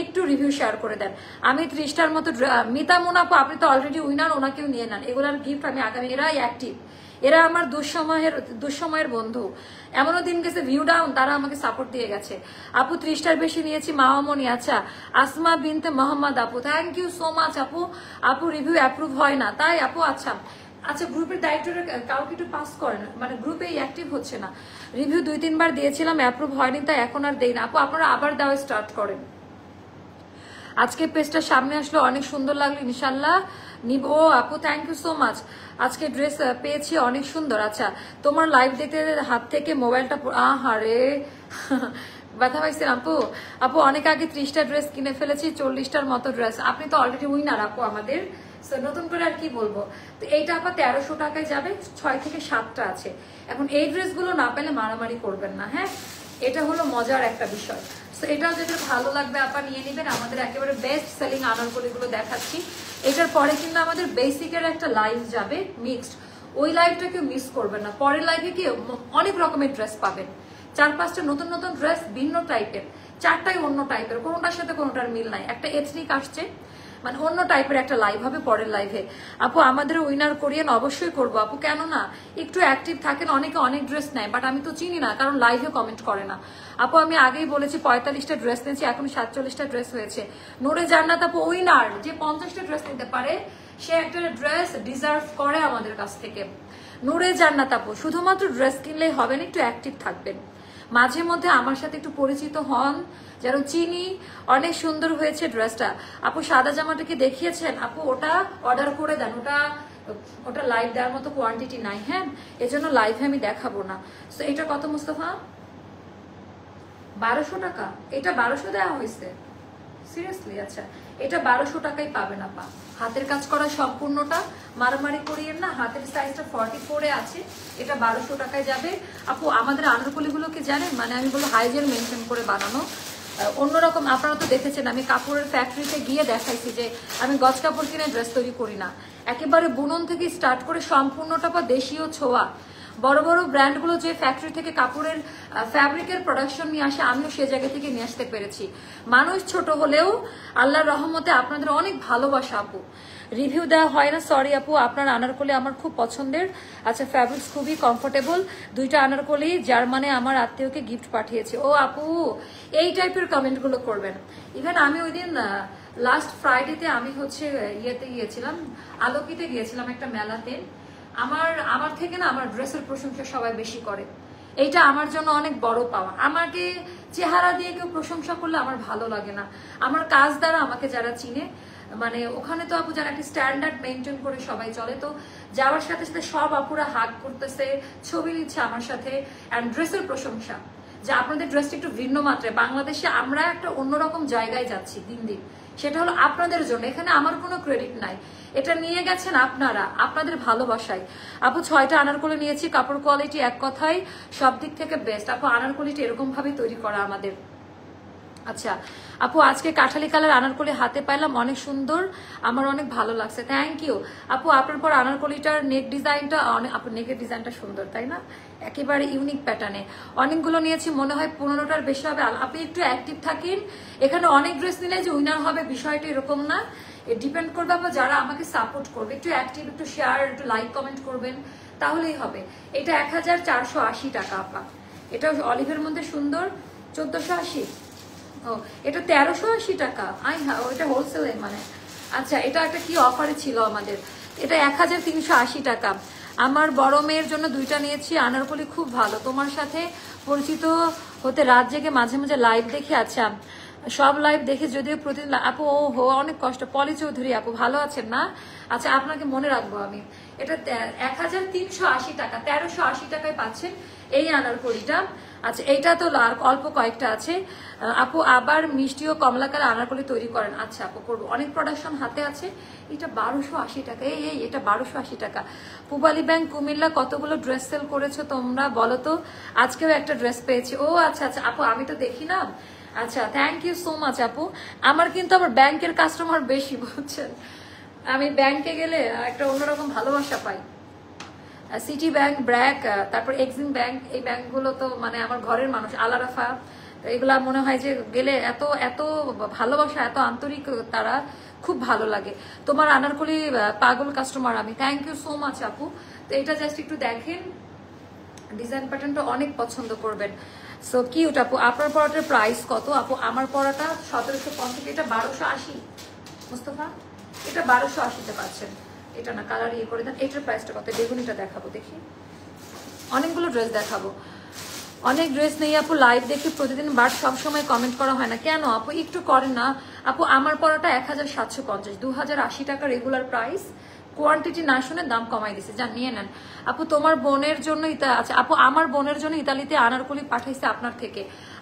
একটু রিভিউ শেয়ার করে দেন। আমি 30টার মতো। মিতা মুন আপু, আপনি তো অলরেডি উইনার, ওনাকেও নিয়ে নেন। এগুলার গিফট আমি আগামী, এরাই অ্যাক্টিভ, এরা আমার দুঃসময়ের বন্ধু। এমনও দিন গেছে ভিউ ডাউন, তারা আমাকে সাপোর্ট দিয়ে গেছে। আপু 30টার বেশি নিয়েছি মামামনি। আচ্ছা, আসমা বিনতে মোহাম্মদ আপু, থ্যাংক ইউ সো মাচ আপু। আপু রিভিউ অ্যাপ্রুভ হয় না তাই আপু? আচ্ছা আচ্ছা, গ্রুপের দায়িত্বটা কাউকে একটু পাস করেন, মানে গ্রুপে অ্যাক্টিভ হচ্ছে না। রিভিউ 2-3 বার দিয়েছিলাম, অ্যাপ্রুভ হয়নি, তাই এখন আর দেই না। আপু আপনারা আবার দেওয়া স্টার্ট করেন। আজকে পেজটা সামনে আসলো, অনেক সুন্দর লাগলো, ইনশাল্লাহ নিব। ও আপু থ্যাংক ইউ সো মাচ। আজকে ড্রেস পেয়েছি অনেক সুন্দর। আচ্ছা, তোমার লাইভ দেখতে হাত থেকে মোবাইলটা, আহারে ব্যথা পাইছেন আপু। আপু অনেক আগে 30টা ড্রেস কিনে ফেলেছি, 40টার মতো ড্রেস। আপনি তো অলরেডি উইনার আপু আমাদের, নতুন করে আর কি বলবো। তো এইটা আপা 1300 টাকায় যাবে, 6 থেকে 7টা আছে। এখন এই ড্রেসগুলো না পেলে মারামারি করবেন না, হ্যাঁ, এটা হলো মজার একটা বিষয়। তো এটাও যেটা ভালো লাগবে আপা নিয়ে নেবেন। আমাদের একেবারে বেস্ট সেলিং আনারকলিগুলো দেখাচ্ছি। এটার পরে কিন্তু আমাদের বেসিকের একটা লাইভ যাবে মিক্সড, ওই লাইভটা কেউ মিস করবেন না। পরের লাইভে কি অনেক রকমের ড্রেস পাবেন, 4-5টা নতুন নতুন ড্রেস, ভিন্ন টাইপের, 4টাই অন্য টাইপের, কোনোটার সাথে কোনোটার মিল নাই। একটা এথনিক আসছে, মানে অন্য টাইপের একটা লাইভ হবে পরের লাইভে। আপু আমাদের উইনার কোরিয়ান অবশ্যই করব আপু, কেন না, একটু অ্যাক্টিভ থাকেন, অনেকে অনেক ড্রেস নেয় বাট আমি তো চিনি না কারণ লাইভে কমেন্ট করে না। আপু আমি আগেই বলেছি 45টা ড্রেস নিয়েছি, এখন 47টা ড্রেস হয়েছে। নূরে জান্নাত আপু উইনার, যে 50টা ড্রেস নিতে পারে সে একটা ড্রেস ডিজার্ভ করে আমাদের কাছ থেকে। নূরে জান্নাত আপু শুধুমাত্র ড্রেস কিনলেই হবে না, একটু অ্যাক্টিভ থাকবেন, মাঝে মধ্যে আমার সাথে একটু পরিচিত হন, যেন চিনি। অনেক সুন্দর হয়েছে ড্রেসটা আপু, সাদা জামাটাকে দেখিয়েছেন আপু, ওটা অর্ডার করে দেন, ওটা লাইভ দেওয়ার মতো কোয়ান্টিটি নাই, হ্যাঁ এজন্য লাইভে আমি দেখাবো না। তো এটা কত মুস্তফা? 1200 টাকা। এটা 1200 দেওয়া হয়েছে সিরিয়াসলি? আচ্ছা এটা 1200 টাকায় পাবেন আপা, হাতের কাজ করা সম্পূর্ণটা, মারামারি করিয়েন না, হাতের সাইজটা 44 আছে, এটা 1200 টাকায় যাবে আপু। আমাদের আনারকলিগুলোকে জানেন, মানে আমি বলবো হাইজেন মেনটেন করে বানানো, অন্যরকম। আপনারা তো দেখেছেন আমি কাপড়ের ফ্যাক্টরিতে গিয়ে দেখাইছি যে আমি গজ কাপড় কিনে ড্রেস তৈরি করি না, একেবারে বুনন থেকে স্টার্ট করে সম্পূর্ণটা বা দেশীয় ছোঁয়া। বড় বড় ব্র্যান্ডগুলো যে ফ্যাক্টরি থেকে কাপড়ের ফ্যাব্রিকের প্রোডাকশন নিয়ে আসে, আমিও সে জায়গা থেকে নিয়ে আসতে পেরেছি। মানুষ ছোট হলেও আল্লাহর রহমতে আপনাদের অনেক ভালোবাসা আপু। রিভিউ দেওয়া হয় না, সরি আপু। আপনার আনারকলি আমার খুব পছন্দের। আচ্ছা ফ্যাব্রিক্স খুবই কমফোর্টেবল, 2টা আনারকলি জার্মানে আমার আত্মীয়কে গিফট পাঠিয়েছে। ও আপু এই টাইপের কমেন্টগুলো করবেন। ইভেন আমি ওই দিন লাস্ট ফ্রাইডেতে আমি হচ্ছে ইয়েতে গিয়েছিলাম, আলোকিতে গিয়েছিলাম একটা মেলাতে। আমার থেকে না আমার ড্রেসের প্রশংসা সবাই বেশি করে, এইটা আমার জন্য অনেক বড় পাওয়া। আমাকে চেহারা দিয়ে কেউ প্রশংসা করলে আমার ভালো লাগে না, আমার কাজ দ্বারা আমাকে যারা চিনে, মানে ওখানে তো আপু যারা একটা স্ট্যান্ডার্ড মেনটেন করে সবাই চলে, তো যাওয়ার সাথে সাথে সব আপুরা হাগ করতেছে, ছবি নিচ্ছে আমার সাথে, অ্যান্ড ড্রেসের প্রশংসা যে আপনাদের ড্রেসটা একটু ভিন্ন মাত্রায়। বাংলাদেশে আমরা একটা অন্যরকম জায়গায় যাচ্ছি দিন দিন, সেটা হলো আপনাদের জন্য, এখানে আমার কোনো ক্রেডিট নাই, এটা নিয়ে গেছেন আপনারা আপনাদের ভালোবাসায়। আপু 6টা আনারকলি নিয়েছি, কাপড় কোয়ালিটি এক কথায় সব দিক থেকে বেস্ট আপু। আনারকলিটা এরকম ভাবে তৈরি করা আমাদের। আচ্ছা আপু আজকে কাঠালি কালার আনারকলি হাতে পাইলাম, অনেক সুন্দর, আমার অনেক ভালো লাগছে, থ্যাংক ইউ আপু। আপনার পর আনারকলিটার নেক ডিজাইনটা অনেক, আপনার নেকের ডিজাইনটা সুন্দর তাই না, একেবারে ইউনিক প্যাটার্নে। অনেকগুলো নিয়েছি, মনে হয় 15টার বেশি হবে। আপনি একটু অ্যাক্টিভ থাকেন, এখানে অনেক ড্রেস নিলে যে উইনার হবে বিষয়টা এরকম না, ডিপেন্ড করবে আপু যারা আমাকে সাপোর্ট করবে, একটু অ্যাক্টিভ, একটু শেয়ার, একটু লাইক কমেন্ট করবেন, তাহলেই হবে। এটা 1480 টাকা আপা, এটা অলিভের মধ্যে সুন্দর, 1480। ও এটা 1380 টাকা, হ্যাঁ ওইটা হোলসেলে মানে। আচ্ছা এটা একটা কি অফারে ছিল আমাদের, এটা 1380 টাকা। আমার বড় মেয়ের জন্য 2টা নিয়েছি আনারকলি, খুব ভালো, তোমার সাথে পরিচিত হতে রাত জেগে মাঝে মাঝে লাইভ দেখে। আচ্ছা সব লাইভ দেখে যদিও প্রতিদিন আপু, ও হো অনেক কষ্ট। পলি চৌধুরী আপু ভালো আছেন না? আচ্ছা আপনাকে মনে রাখবো আমি। এটা 1380 টাকা, 1380 টাকায় পাচ্ছেন এই আনারকলিটা। আচ্ছা এইটা তো অল্প কয়েকটা আছে আপু। আবার মিষ্টি ও কমলা কালার আনারকলি তৈরি করেন? আচ্ছা আপু করবো, অনেক প্রোডাকশন হাতে আছে। এটা 1280 টাকা, এটা 1280 টাকা। পুবালি ব্যাংক কুমিল্লা, কতগুলো ড্রেস সেল করেছো তোমরা বলো তো? আজকেও একটা ড্রেস পেয়েছি। ও আচ্ছা আচ্ছা আপু আমি তো দেখি না। আচ্ছা থ্যাংক ইউ সো মাচ আপু। আমার কিন্তু আবার ব্যাংকের কাস্টমার বেশি, বুঝছেন, আমি ব্যাংকে গেলে একটা অন্যরকম ভালোবাসা পাই। সিটি ব্যাংক, ব্র্যাক, তারপর এক্সিম ব্যাংক, এই ব্যাংকগুলো তো মানে আমার ঘরের মানুষ, আলারাফা, এগুলা মনে হয় যে গেলে এত এত ভালোবাসা, এত আন্তরিক, তারা খুব ভালো লাগে। তোমার আনারকলি পাগল কাস্টমার আমি, থ্যাংক ইউ সো মাচ আপু। তো এটা জাস্ট একটু দেখেন, ডিজাইন প্যাটার্নটা অনেক পছন্দ করবেন। সো কিউট আপু। আপনার পড়াটার প্রাইস কত আপু? আমার পড়াটা 1750, এটা 1280 মুস্তফা, এটা 1280তে পাচ্ছেন। এটা না কালার ইয়ে করে দেন। এটার প্রাইসটা কত? বেগুনিটা দেখাবো, দেখি অনেকগুলো ড্রেস দেখাবো, অনেক ড্রেস নেই আপু লাইভ দেখি প্রতিদিন, বাট সবসময় কমেন্ট করা হয় না কেন আপু? একটু করেন না আপু। আমার পড়াটা 1750, 2080 টাকা রেগুলার প্রাইস। কোয়ান্টিটি না শুনে দাম কমাই দিছে, যা নিয়ে নেন আপু। তোমার বোনের জন্য আচ্ছা আপু আমার বোনের জন্য ইতালিতে আনারকলি পাঠাইছে আপনার থেকে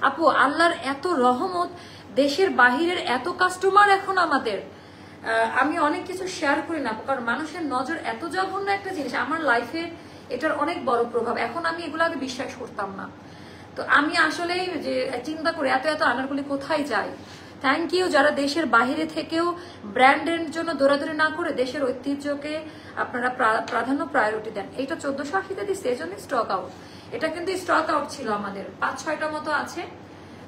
আপু। আল্লাহর এত রহমত, দেশের বাহিরের এত কাস্টমার এখন আমাদের। আমি অনেক কিছু শেয়ার করি না কারণ মানুষের নজর এত জঘন্য একটা জিনিস, আমার লাইফে এটার অনেক বড় প্রভাব। এখন আমি এগুলো আগে বিশ্বাস করতাম না, তো আমি আসলেই যে চিন্তা করি এত এত আনারকলি কোথায় যায়। থ্যাংক ইউ যারা দেশের বাহিরে থেকেও ব্র্যান্ডের জন্য দৌড়াদৌড়ি না করে দেশের ঐতিহ্যকে আপনারা প্রাধান্য, প্রায়োরিটি দেন। এইটা 1480তে দিচ্ছে, এই জন্য স্টক আউট। এটা কিন্তু স্টক আউট ছিল আমাদের, 5-6টা মতো আছে,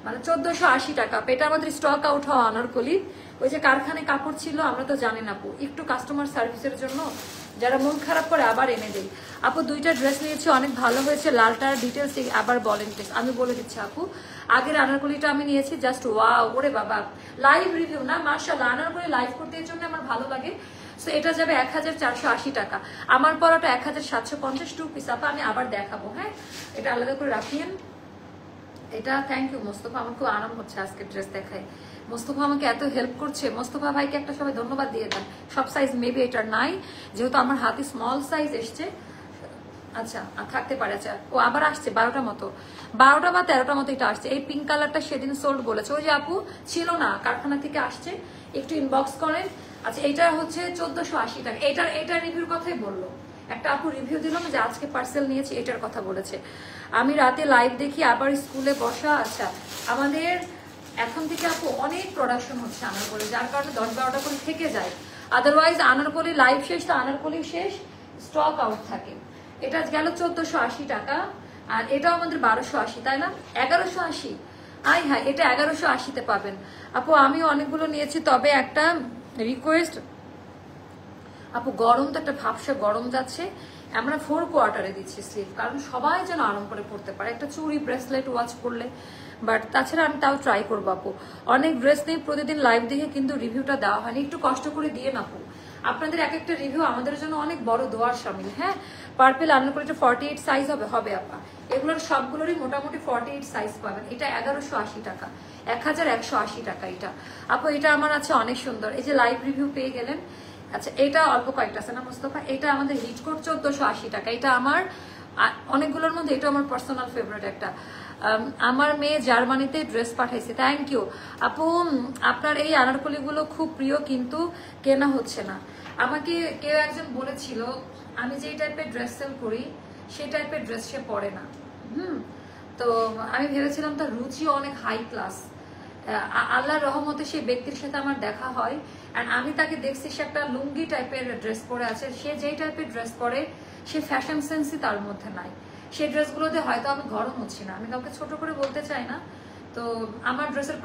মানে 1480 টাকা। এটা আমাদের স্টক আউট হওয়া আনারকলি, ওই যে কারখানায় কাপড় ছিল আমরা তো জানি না আপু, একটু কাস্টমার সার্ভিসের জন্য যারা মন খারাপ করে আবার এনে দেই। আপু দুইটা ড্রেস নিয়েছি, অনেক ভালো হয়েছে। লালটার ডিটেলস আবার বলেন প্লিজ। আমি বলে দিচ্ছি আপু, আগের আনারকলিটা আমি নিয়েছি, জাস্ট ওয়াও, ওরে বাবা, লাইভ রিভিউ না, মাশাআল্লাহ। আনারকলি লাইভ করতে এর জন্য আমার ভালো লাগে। সো এটা যাবে 1480 টাকা। আমার পরাটা 1750 টু পিস আপা, আমি আবার দেখাবো। হ্যাঁ, এটা আলাদা করে রাখিয়েন। এটা থ্যাংক ইউ মোস্তফা, আমার খুব আরাম হচ্ছে আজকে ড্রেস দেখায়। মোস্তফা আমাকে এত হেল্প করছে, মোস্তফা ভাইকে একটা সবাই ধন্যবাদ দিয়ে দেন। সব সাইজ মেবি এটার নাই, যেহেতু আমার হাতে স্মল সাইজ এসছে। আচ্ছা থাকতে পারে। আচ্ছা ও আবার আসছে 12টা মতো, 12টা বা 13টা মতো এটা আসছে। এই পিঙ্ক কালারটা সেদিন সোল্ড বলেছে, ওই যে আপু ছিল না, কারখানা থেকে আসছে, একটু ইনবক্স করেন। আচ্ছা এটা হচ্ছে 1480 টাকা। এটার রিভিউর কথাই বললো একটা আপু, রিভিউ দিলাম যে আজকে পার্সেল নিয়েছি, এটার কথা বলেছে। আমি রাতে লাইভ দেখি, আবার স্কুলে বসা। আচ্ছা আমাদের এখন থেকে আপু অনেক প্রোডাকশন হচ্ছে আনারকলি, যার কারণে 10-12টা করে থেকে যায়। আদারওয়াইজ আনারকলি লাইভ শেষ তো আনারকলি শেষ, স্টক আউট থাকে। এটা গেল 1480 টাকা, আর এটাও আমাদের 1280, তাই না? 1180। আই হ্যাঁ, এটা 1180-তে পাবেন আপু। আমিও অনেকগুলো নিয়েছি, তবে একটা রিকোয়েস্ট আপু, গরম তো একটা ভাবসা গরম যাচ্ছে, আমরা 4 কোয়ার্টারে দিচ্ছি স্লিভ, কারণ সবাই যেন আরাম করে পড়তে পারে। একটা চুড়ি, ব্রেসলেট, ওয়াচ পরলে, বাট তাছাড়া আমি তাও ট্রাই করবো আপু। অনেক ড্রেস নেই, প্রতিদিন লাইভ দেখে কিন্তু রিভিউটা দেওয়া হয়নি, একটু কষ্ট করে দিয়ে না আপু। আপনাদের এক একটা রিভিউ আমাদের জন্য অনেক বড় দোয়ার শামিল। হ্যাঁ, পার্পেল আনারকলিটা 48 সাইজ হবে আপা। এগুলোর সবগুলোরই মোটামুটি 48 সাইজ পাবেন। এটা 1180 টাকা, 1180 টাকা এটা আপু। এটা আমার আছে অনেক সুন্দর, এই যে লাইভ রিভিউ পেয়ে গেলেন। আচ্ছা এটা অল্প কয়েকটা আছে না মোস্তফা, এটা আমাদের হিট কোট 1480 টাকা। এটা আমার অনেকগুলোর মধ্যে এটা আমার পার্সোনাল ফেভারিট একটা। আমার মেয়ে জার্মানিতে ড্রেস পাঠাইছে, থ্যাংক ইউ আপু। আপনার এই আনারকলিগুলো খুব প্রিয়, কিন্তু কেনা হচ্ছে না। আমাকে কেউ একজন বলেছিল আমি যে টাইপের ড্রেস সেল করি সেই টাইপের ড্রেস সে পরে না। তো আমি ভেবেছিলাম তার রুচি অনেক হাই ক্লাস। আল্লাহর রহমতে সেই ব্যক্তির সাথে আমার দেখা হয়, এন্ড আমি তাকে দেখছি সে একটা লুঙ্গি টাইপের ড্রেস পরে আছে। সে যেই টাইপের ড্রেস পরে, সে ফ্যাশন সেন্সই তার মধ্যে নাই। সেই ড্রেসগুলোতে হয়তো আমি গরম হচ্ছি না, আমি কাউকে ছোট করে বলতে চাই না। তো আমার ড্রেসের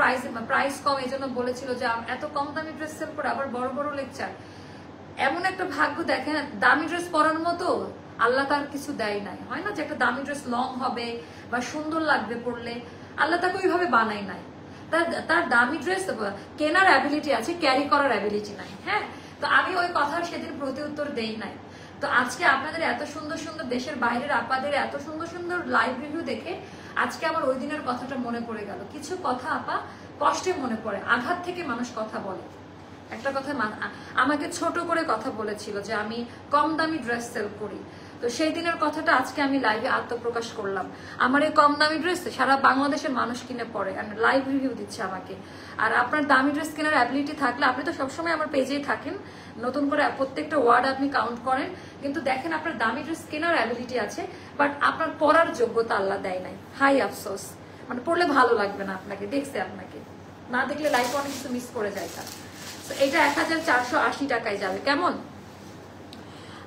প্রাইস কম, এই জন্য বলেছিল যে এত কম দামি ড্রেস সেল করে আবার বড় বড় লেকচার। এমন একটা ভাগ্য দেখেন, দামি ড্রেস পরার মতো আল্লাহ তার কিছু দেয় নাই। হয় না যে একটা দামি ড্রেস লং হবে বা সুন্দর লাগবে পরলে, আল্লাহ তাকে ওইভাবে বানাই নাই। তার দামি ড্রেস কেনার অ্যাবিলিটি আছে, ক্যারি করার অ্যাবিলিটি নাই। হ্যাঁ, তো আমি ওই কথার সেদিন প্রতি উত্তর দেই নাই। তো আজকে আপনাদের এত সুন্দর সুন্দর দেশের বাইরের আপাদের এত সুন্দর সুন্দর লাইভ রিভিউ দেখে আজকে আমার ওই দিনের কথাটা মনে পড়ে গেল। কিছু কথা আপা কষ্টে মনে পড়ে, আঘাত থেকে মানুষ কথা বলে। একটা কথা আমাকে ছোট করে কথা বলেছিল যে আমি কম দামি ড্রেস সেল করি, তো সেই দিনের কথাটা আজকে আমি লাইভে আত্মপ্রকাশ করলাম। আমার এই কম দামি ড্রেস সারা বাংলাদেশের মানুষ কিনে পড়ে, লাইভ রিভিউ দিচ্ছে আমাকে। আর আপনার দামি ড্রেস কেনার অ্যাবিলিটি থাকলে, আপনি তো সবসময় আমার পেজেই থাকেন, নতুন করে প্রত্যেকটা ওয়ার্ড আপনি কাউন্ট করেন, কিন্তু দেখেন আপনার দামি ড্রেস কেনার অ্যাবিলিটি আছে, বাট আপনার পরার যোগ্যতা আল্লাহ দেয় নাই। হাই আফসোস, মানে পড়লে ভালো লাগবে না আপনাকে, দেখছে আপনাকে না দেখলে লাইফে অনেক কিছু মিস করে যায় তার। এটা 1480 টাকায় যাবে। কেমন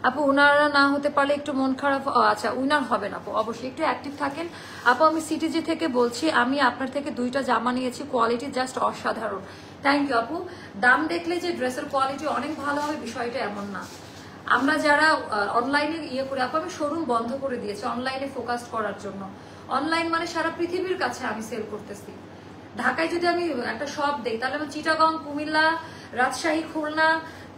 আপু? উনারা না হতে পারলে একটু মন খারাপ। আচ্ছা উইনার হবেন আপু, অবশ্যই একটু অ্যাক্টিভ থাকেন আপু। আমি সিটিজি থেকে বলছি, আমি আপনার থেকে 2টা জামা নিয়েছি, কোয়ালিটি জাস্ট অসাধারণ। থ্যাংক ইউ আপু। দাম দেখলে যে ড্রেসের কোয়ালিটি অনেক ভালো হবে বিষয়টা এমন না। আমরা যারা অনলাইনে করে আপু, আমি শোরুম বন্ধ করে দিয়েছি অনলাইনে ফোকাস করার জন্য। অনলাইন মানে সারা পৃথিবীর কাছে আমি সেল করতেছি। ঢাকায় যদি আমি একটা শপ দেই, তাহলে আমি চিটাগং, কুমিল্লা, রাজশাহী, খুলনা,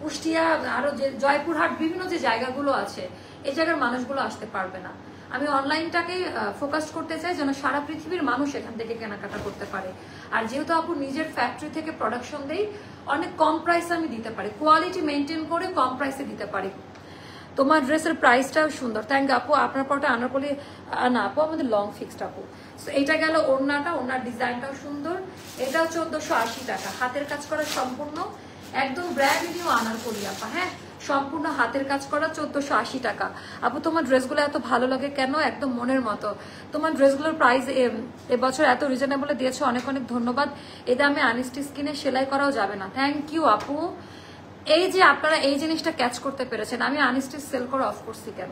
কুষ্টিয়া, আরো যে জয়পুরহাট, বিভিন্ন যে জায়গাগুলো আছে, এই জায়গার মানুষগুলো আসতে পারবে না। আমি অনলাইনটাকে ফোকাস করতে চাই যেন সারা পৃথিবীর মানুষ এখান থেকে কেনাকাটা করতে পারে। আর যেহেতু আপু নিজের ফ্যাক্টরি থেকে প্রোডাকশন দেই, অনেক কম প্রাইসে আমি দিতে পারি, কোয়ালিটি মেনটেন করে কম প্রাইসে দিতে পারি। তোমার ড্রেসের প্রাইসটাও সুন্দর, থ্যাংক আপু। আপনার পরটা আনারকলি না আপু, আমাদের লং ফিক্সড আপু। এটা গেল ওড়নাটা, ওড়নার ডিজাইনটাও সুন্দর। এটাও 1480 টাকা, হাতের কাজ করা সম্পূর্ণ, একদম ব্র্যান্ড নিউ আনারকলি আপা। হ্যাঁ, সম্পূর্ণ হাতের কাজ করা, 1480 টাকা আপু। তোমার ড্রেসগুলো এত ভালো লাগে কেন? একদম মনের মতো। তোমার ড্রেসগুলোর প্রাইস এবছর এত রিজনেবলে দিয়েছো, অনেক অনেক ধন্যবাদ। এতে আমি আনস্টিচ স্কিনে সেলাই করাও যাবে না, থ্যাংক ইউ আপু। এই যে আপনারা এই জিনিসটা ক্যাচ করতে পেরেছেন, আমি আনস্টিচ সেল করে অফ করছি কেন?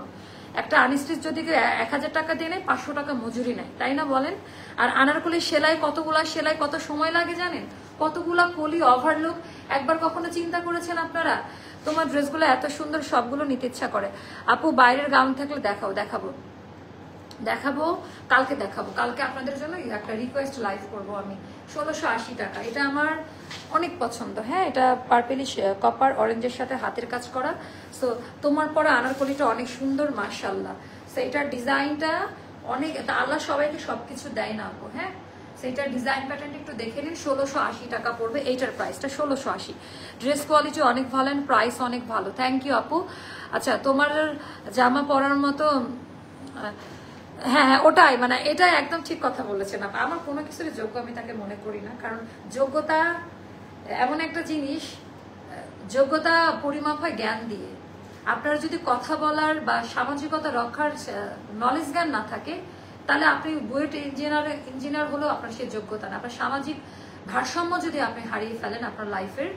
একটা আনস্টিচ যদি 1000 টাকা দিয়ে নেয় 500 টাকা মজুরি নেয়, তাই না বলেন? আর আনারকলি সেলাই কতগুলা সেলাই কত সময় লাগে জানেন? কতগুলা কলি ওভারলুক একবার কখনো চিন্তা করেছেন আপনারা? তোমার ড্রেসগুলো এত সুন্দর, সবগুলো নিতে ইচ্ছা করে। আপু বাইরের গাউন থাকলে দেখাবো কালকে আপনাদের জন্য একটা রিকোয়েস্ট লাইভ করব আমি। 1680 টাকা, এটা আমার অনেক পছন্দ। হ্যাঁ, এটা পার্পেলিশ কপার অরেঞ্জের সাথে হাতের কাজ করা। সো তোমার পরা আনারকলিটা অনেক সুন্দর মাশাআল্লাহ। সো এটার ডিজাইনটা অনেক, আল্লাহ সবাইকে সবকিছু দেয় না আপু। হ্যাঁ, সেইটার ডিজাইন প্যাটার্নটা একটু দেখে নিন। 1680 টাকা পড়বে, এইটার প্রাইসটা 1680। ড্রেস কোয়ালিটি অনেক ভালো, প্রাইস অনেক ভালো। থ্যাংক ইউ আপু। আচ্ছা, তোমার জামা পরার মতো, হ্যাঁ হ্যাঁ ওটাই, মানে এটা একদম ঠিক কথা বলেছেন। আমার কোনো কিছুর যোগ্য আমি তাকে মনে করি না, কারণ যোগ্যতা এমন একটা জিনিস, যোগ্যতা পরিমাপ হয় জ্ঞান দিয়ে। আপনার যদি কথা বলার বা সামাজিকতা রক্ষার নলেজ জ্ঞান না থাকে, তাহলে আপনি বুয়েট ইঞ্জিনিয়ার হলেও আপনার সে যোগ্যতা না। আপনার সামাজিক ভারসাম্য যদি আপনি হারিয়ে ফেলেন আপনার লাইফের,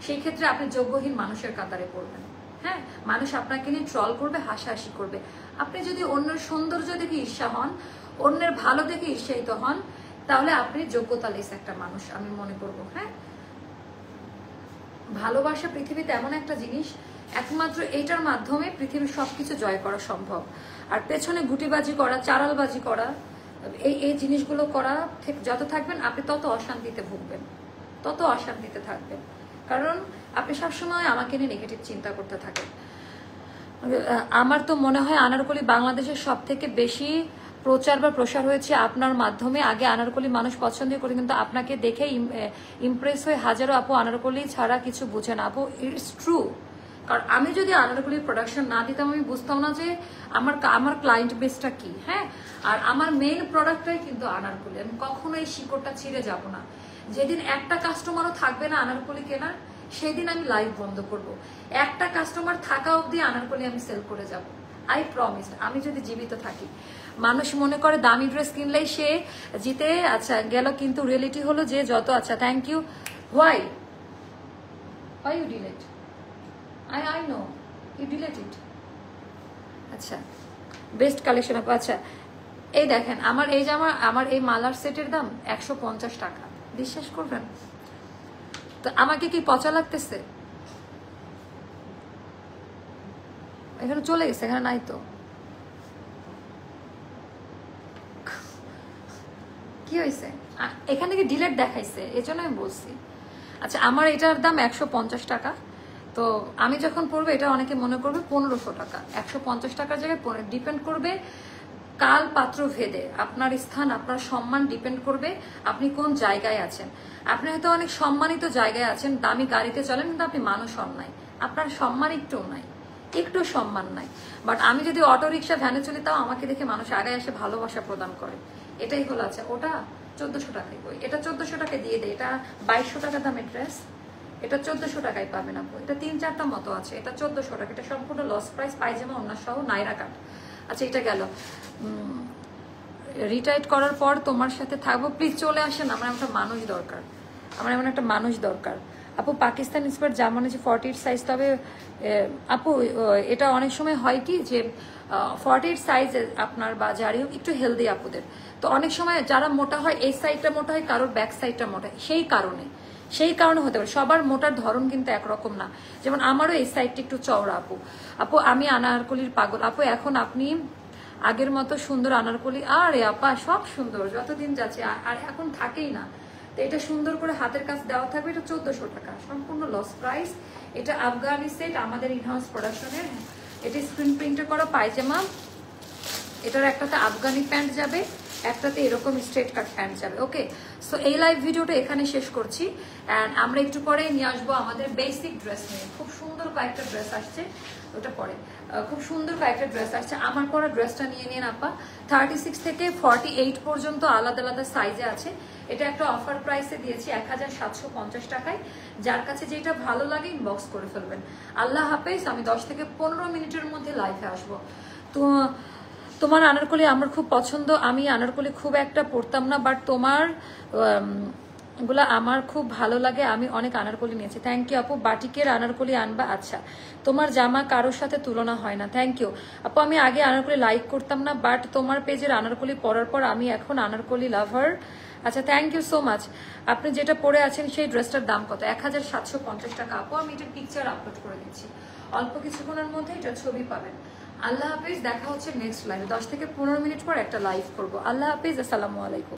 সেই ক্ষেত্রে আপনি যোগ্যহীন মানুষের কাতারে পড়বেন। হ্যাঁ, মানুষ আপনাকে নিয়ে ট্রল করবে, হাসাহাসি করবে। আপনি যদি অন্যের সৌন্দর্য দেখে ঈর্ষা হন, অন্যের ভালো দেখে ঈর্ষায়িত হন, তাহলে আপনি যোগ্যতা লেস একটা মানুষ আমি মনে করবো। হ্যাঁ, ভালোবাসা পৃথিবীতে এমন একটা জিনিস, একমাত্র এইটার মাধ্যমে পৃথিবীর সবকিছু জয় করা সম্ভব। আর পেছনে গুটিবাজি করা, চারালবাজি করা, এই জিনিসগুলো করা যত থাকবেন আপনি তত অশান্তিতে ভুগবেন, তত অশান্তিতে থাকবেন। কারণ আপনি সবসময় আমাকে নিয়ে নেগেটিভ চিন্তা করতে থাকেন। আমার তো মনে হয় আনারকলি বাংলাদেশের সব থেকে বেশি প্রচার বা প্রসার হয়েছে আপনার মাধ্যমে। আগে আনারকলি মানুষ পছন্দ করে, কিন্তু আপনাকে দেখে ইমপ্রেস হয়ে হাজারো আপু আনারকলি ছাড়া কিছু বুঝে না। আপু ইটস ট্রু, কারণ আমি যদি আনারকলির প্রোডাকশন না দিতাম আমি বুঝতাম না যে আমার ক্লায়েন্ট বেসটা কি। হ্যাঁ, আর আমার মেইন প্রোডাক্টটাই কিন্তু আনারকলি। আমি কখনো এই শিকড়টা ছিঁড়ে যাব না। যেদিন একটা কাস্টমারও থাকবে না আনারকলি কেনার, সেদিন আমি লাইভ বন্ধ করব। একটা কাস্টমার থাকা অবধি আনারকলি আমি সেল করে যাব, আই প্রমিস। আমি যদি জীবিত থাকি। মানুষ মনে করে দামি ড্রেস কিনলেই সে জিতে আচ্ছা গেল, কিন্তু রিয়েলিটি হলো যে যত, আচ্ছা thank you, why you delete, I know you delete it. আচ্ছা, বেস্ট কালেকশন আপু। আচ্ছা এই দেখেন আমার এই জামা, আমার এই মালার সেটের দাম 150 টাকা। বিশ্বাস করবেন তো? আমাকে কি পচা লাগতেছে? এখানে চলে গেছে, এখানে নাই তো। কি হয়েছে? এখানে কি ডিলেট দেখাইছে, এই জন্য আমি বলছি। আচ্ছা, আমার এটার দাম 150 টাকা। তো আমি যখন পড়বো এটা অনেকে মনে করবে 1500 টাকা। 150 টাকার জায়গায় ডিপেন্ড করবে কাল পাত্র ভেদে, আপনার স্থান, আপনার সম্মান ডিপেন্ড করবে আপনি কোন জায়গায় আছেন। আপনি হয়তো অনেক সম্মানিত জায়গায় আছেন, দামি গাড়িতে চলেন, কিন্তু আপনি মানুষ হন নাই, আপনার সম্মান একটুও নাই, একটু সম্মান নাই। বাট আমি যদি অটো রিক্সা ভ্যানে চলি, তাও আমাকে দেখে মানুষ আগে এসে ভালোবাসা প্রদান করে। এটাই হলো। আচ্ছা, ওটা 1400 টাকায় বই, এটা 1400 টাকায় দিয়ে দেয়। এটা 2200 টাকা দামের ড্রেস, এটা 1400 টাকায় পাবেন আপু। এটা 3-4টা মতো আছে, এটা 1400 টাকা। এটা সম্পূর্ণ লস প্রাইস, পায়জামা ওড়না সহ নাইরা কাট। আচ্ছা, এটা গেল। রিটায়ার্ড করার পর তোমার সাথে থাকবো, প্লিজ চলে আসেন। আমার একটা মানুষ দরকার, আমার এমন একটা মানুষ দরকার। আপু পাকিস্তান ইন্সপায়ার্ড জামা নিয়েছে 48 সাইজ। তবে আপু এটা অনেক সময় হয় কি যে 48 সাইজ আপনার বা যারই হোক একটু হেলদি আপুদের, তো অনেক সময় যারা মোটা হয় এই সাইডটা মোটা হয়, কারোর ব্যাক সাইডটা মোটা হয়, সেই কারণে হতে পারে। সবার মোটার ধরন কিন্তু একরকম না। যেমন আমারও এই সাইডটা একটু চওড়া আপু। আপু আমি আনারকলির পাগল আপু। এখন আপনি আগের মতো সুন্দর আনারকলি, আরে আপা সব সুন্দর যতদিন যাচ্ছে, আর এখন থাকেই না। তো এটা সুন্দর করে হাতের কাজ দেওয়া থাকবে। এটা 1400 টাকা, সম্পূর্ণ লস প্রাইস। এটা আফগানি সেট, আমাদের ইনহাউস প্রোডাকশনের। এটা স্ক্রিন প্রিন্টে করা পায়জামা। এটার একটাতে আফগানি প্যান্ট যাবে, একটাতে এরকম স্ট্রেট কাট প্যান্ট যাবে। ওকে, সো এই লাইভ ভিডিওটা এখানে শেষ করছি। অ্যান্ড আমরা একটু পরে নিয়ে আসবো আমাদের বেসিক ড্রেস নিয়ে। খুব সুন্দর কয়েকটা ড্রেস আসছে, ওটা পরে। খুব সুন্দর কয়েকটা ড্রেস আসছে। আমার পরা ড্রেসটা নিয়ে নিন আপা। 36 থেকে 48 পর্যন্ত আলাদা আলাদা সাইজে আছে। এটা একটা অফার প্রাইসে দিয়েছি 1750 টাকায়। যার কাছে যেটা ভালো লাগে ইনবক্স করে ফেলবেন। আল্লাহ হাফেজ। আমি 10 থেকে 15 মিনিটের মধ্যে লাইভে আসবো। তো তোমার আনারকলি আমার খুব পছন্দ। আমি আনারকলি খুব একটা পরতাম না, বাট তোমার এগুলো আমার খুব ভালো লাগে, আমি অনেক আনারকলি নিয়েছি। থ্যাংক ইউ আপু। বাটিকের আনারকলি আনবা? আচ্ছা, তোমার জামা কারোর সাথে তুলনা হয় না। থ্যাংক ইউ আপু। আমি আগে আনারকলি লাইক করতাম না, বাট তোমার পেজের আনারকলি পরার পর আমি এখন আনারকলি লাভার। আচ্ছা, থ্যাংক ইউ সো মাচ। আপনি যেটা পরে আছেন সেই ড্রেসটার দাম কত? 1750 টাকা আপু। আমি এটার পিকচার আপলোড করে দিচ্ছি, অল্প কিছুক্ষণের মধ্যে এটার ছবি পাবেন। আল্লাহ হাফিজ, দেখা হচ্ছে নেক্সট লাইভে। 10 থেকে 15 মিনিট পর একটা লাইভ করবো। আল্লাহ হাফিজ, আসসালামু আলাইকুম।